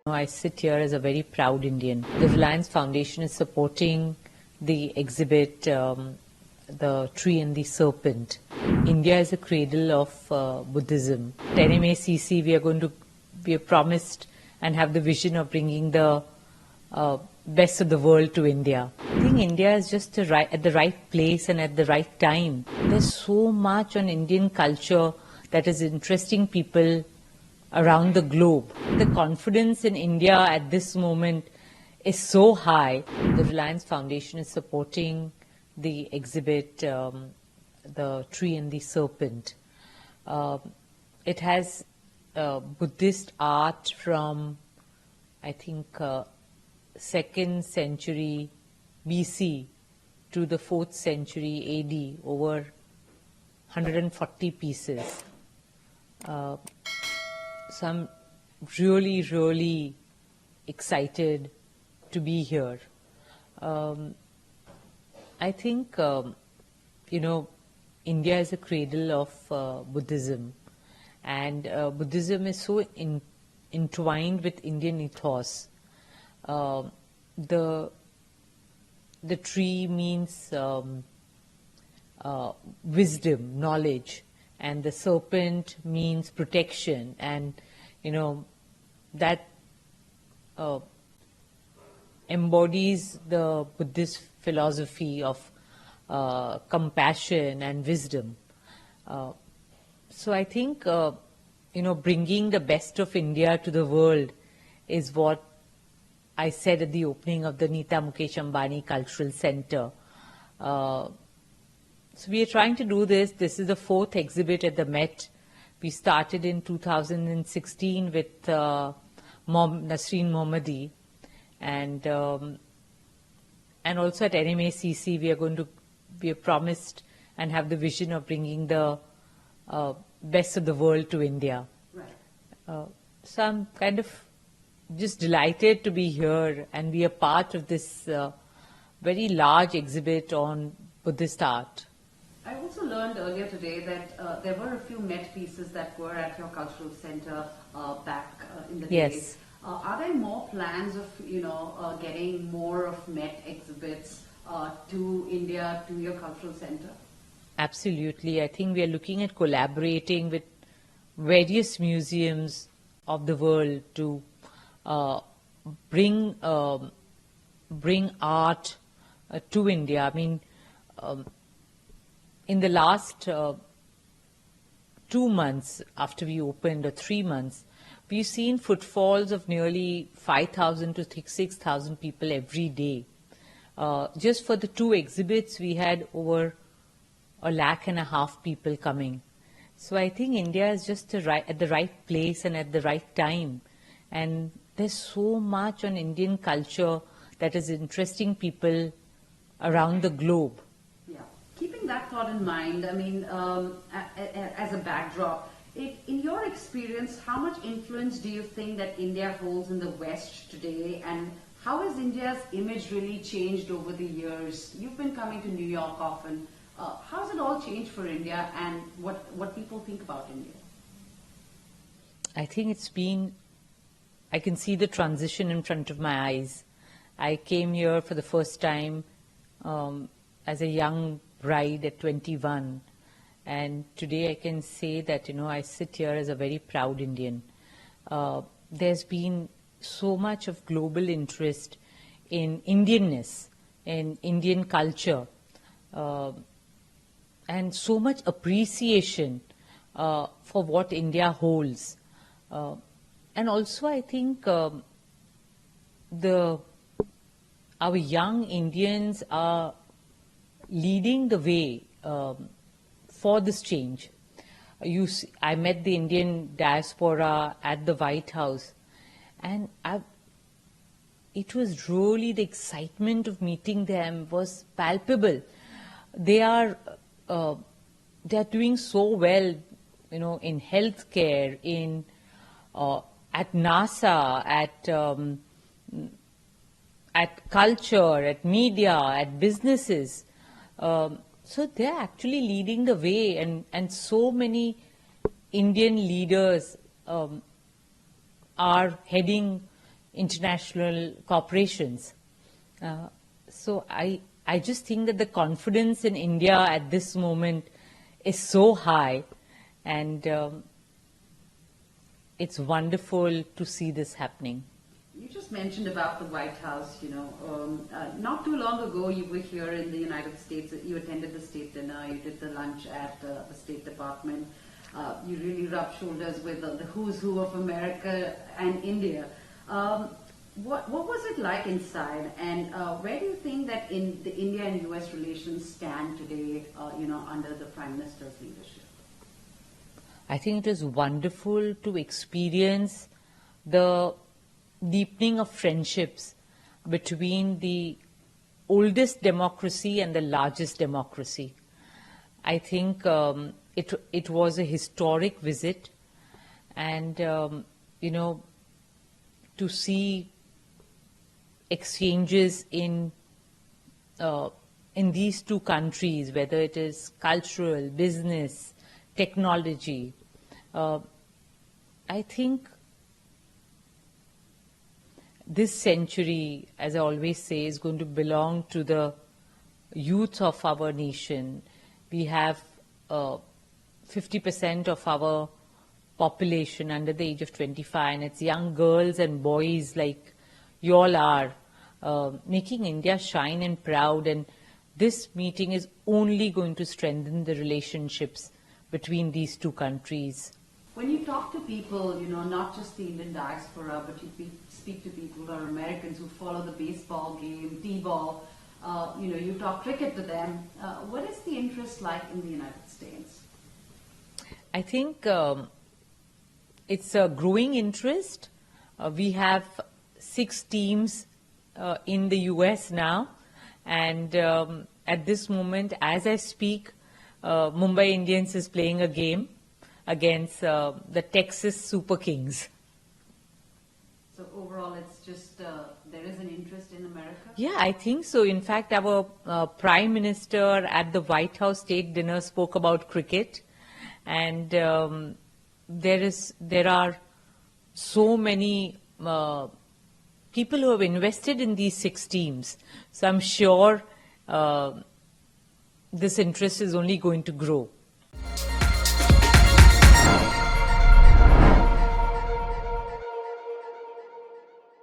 I sit here as a very proud Indian. The Reliance Foundation is supporting the exhibit, The Tree and the Serpent. India is a cradle of Buddhism. At NMACC, we are promised and have the vision of bringing the best of the world to India. I think India is just at the right place and at the right time. There's so much on Indian culture that is interesting people around the globe. The confidence in India at this moment is so high. The Reliance Foundation is supporting the exhibit, The Tree and the Serpent. It has Buddhist art from, I think, 2nd century BC to the 4th century AD, over 140 pieces. So I'm really, really excited to be here. I think, India is a cradle of Buddhism, and Buddhism is so entwined with Indian ethos. The tree means wisdom, knowledge, and the serpent means protection, and that embodies the Buddhist philosophy of compassion and wisdom. So I think bringing the best of India to the world is what I said at the opening of the Nita Ambani Cultural Center. So we are trying to do this. This is the 4th exhibit at the Met. We started in 2016 with Nasreen Mohammadi, and also at NMACC we are promised and have the vision of bringing the best of the world to India. Right. So I'm kind of just delighted to be here and be a part of this very large exhibit on Buddhist art. I also learned earlier today that there were a few Met pieces that were at your cultural center back in the days. Yes. Are there more plans of getting more of Met exhibits to India, to your cultural center? Absolutely. I think we are looking at collaborating with various museums of the world to bring art to India. I mean, in the last 2 months after we opened, or 3 months, we've seen footfalls of nearly 5,000 to 6,000 people every day. Just for the 2 exhibits, we had over 1.5 lakh people coming. So I think India is just at the right place and at the right time. And there's so much on Indian culture that is interesting people around the globe. Yeah. Keeping that thought in mind, I mean, as a backdrop, in your experience, how much influence do you think that India holds in the West today, and how has India's image really changed over the years? You've been coming to New York often. How has it all changed for India, and what people think about India? I think I can see the transition in front of my eyes. I came here for the first time as a young bride at 21. And today I can say that, I sit here as a very proud Indian. There's been so much of global interest in Indianness, in Indian culture, and so much appreciation for what India holds. And also I think our young Indians are leading the way for this change. I met the Indian diaspora at the White House, and it was really, the excitement of meeting them was palpable. They are doing so well, in healthcare, at NASA, at culture, at media, at businesses. So they're actually leading the way, and so many Indian leaders are heading, international corporations. So I just think that the confidence in India at this moment is so high, and it's wonderful to see this happening. You just mentioned about the White House, not too long ago you were here in the United States, you attended the state dinner, you did the lunch at the State Department, you really rubbed shoulders with the who's who of America and India. What was it like inside, and where do you think that in the India and US relations stand today, under the Prime Minister's leadership? I think it is wonderful to experience the deepening of friendships between the oldest democracy and the largest democracy. I think it was a historic visit, and to see exchanges in these two countries, whether it is cultural, business, technology, I think this century, as I always say, is going to belong to the youth of our nation. We have 50% of our population under the age of 25, and it's young girls and boys like you all are, making India shine and proud, and this meeting is only going to strengthen the relationships between these two countries. When you talk to people, not just the Indian diaspora, but you speak to people who are Americans who follow the baseball game, t-ball, you talk cricket to them, what is the interest like in the United States? I think it's a growing interest. We have 6 teams in the US now, and at this moment, as I speak, Mumbai Indians is playing a game against the Texas Super Kings. So overall, it's just there is an interest in America? Yeah, I think so. In fact, our Prime Minister at the White House State Dinner spoke about cricket, and there are so many people who have invested in these 6 teams. So I'm sure this interest is only going to grow.